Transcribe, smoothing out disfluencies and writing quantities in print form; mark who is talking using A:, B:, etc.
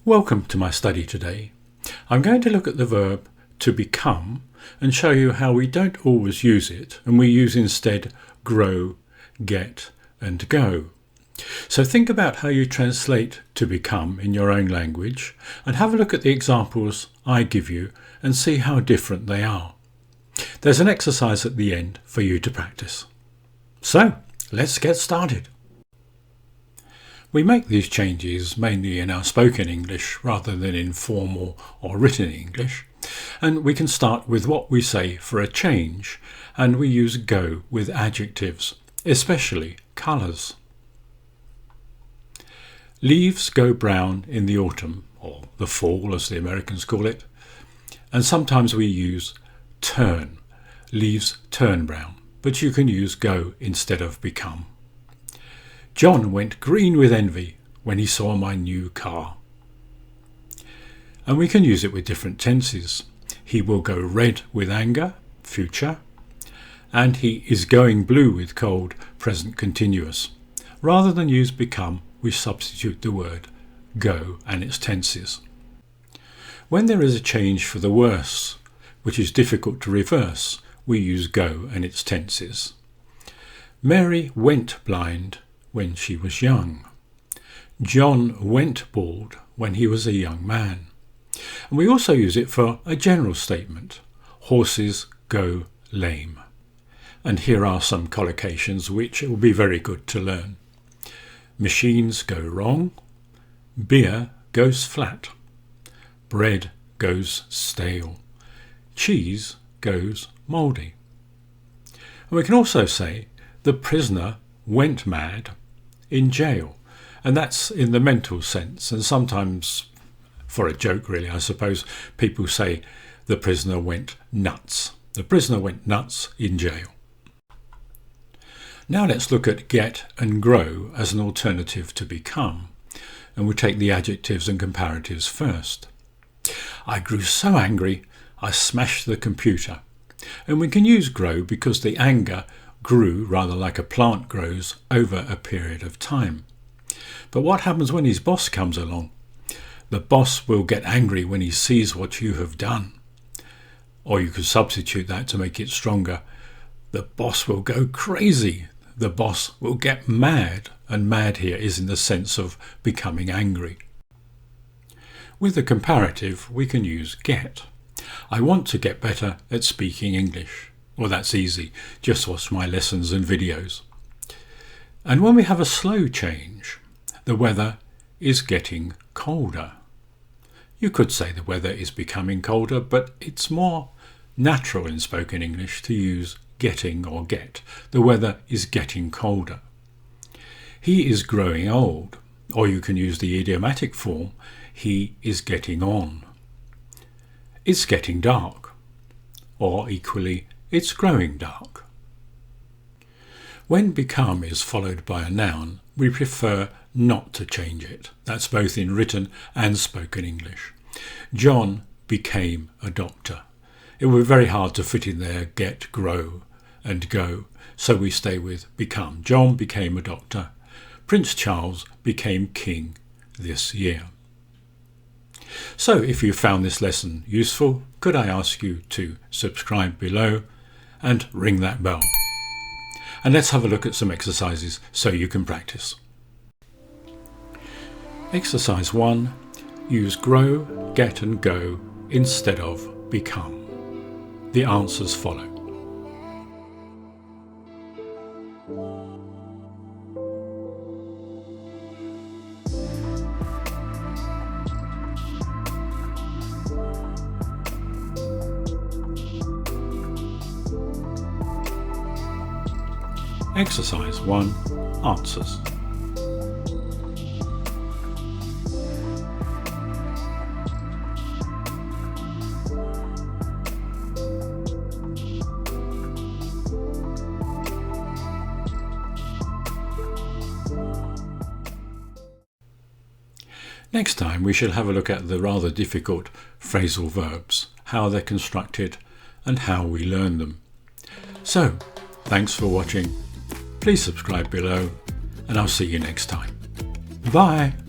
A: Welcome to my study today. I'm going to look at the verb to become and show you how we don't always use it and we use instead grow, get and go. So think about how you translate to become in your own language and have a look at the examples I give you and see how different they are. There's an exercise at the end for you to practice. So let's get started. We make these changes mainly in our spoken English rather than in formal or written English, and we can start with what we say for a change, and we use go with adjectives, especially colours. Leaves go brown in the autumn, or the fall as the Americans call it, and sometimes we use turn. Leaves turn brown, but you can use go instead of become. John went green with envy when he saw my new car. And we can use it with different tenses. He will go red with anger, future, and he is going blue with cold, present continuous. Rather than use become, we substitute the word go and its tenses. When there is a change for the worse, which is difficult to reverse, we use go and its tenses. Mary went blind when she was young. John went bald when he was a young man. And we also use it for a general statement. Horses go lame. And here are some collocations which it will be very good to learn. Machines go wrong. Beer goes flat. Bread goes stale. Cheese goes mouldy. And we can also say the prisoner went mad in jail, and that's in the mental sense, and sometimes for a joke really I suppose people say the prisoner went nuts. The prisoner went nuts in jail. Now let's look at get and grow as an alternative to become, and we'll take the adjectives and comparatives first. I grew so angry I smashed the computer, and we can use grow because the anger grew rather like a plant grows over a period of time. But what happens when his boss comes along? The boss will get angry when he sees what you have done. Or you could substitute that to make it stronger. The boss will go crazy. The boss will get mad, and mad here is in the sense of becoming angry. With the comparative, we can use get. I want to get better at speaking English. Well, that's easy. Just watch my lessons and videos. And when we have a slow change, the weather is getting colder. You could say the weather is becoming colder, but it's more natural in spoken English to use getting or get. The weather is getting colder. He is growing old, or you can use the idiomatic form, he is getting on. It's getting dark, or equally, it's growing dark. When become is followed by a noun, we prefer not to change it. That's both in written and spoken English. John became a doctor. It would be very hard to fit in there get, grow and go, so we stay with become. John became a doctor. Prince Charles became king this year. So if you found this lesson useful, could I ask you to subscribe below and ring that bell. And let's have a look at some exercises so you can practice. Exercise 1. Use grow, get and go instead of become. The answers follow. Exercise 1. Answers. Next time we shall have a look at the rather difficult phrasal verbs, how they're constructed and how we learn them. So, thanks for watching. Please subscribe below and I'll see you next time. Bye!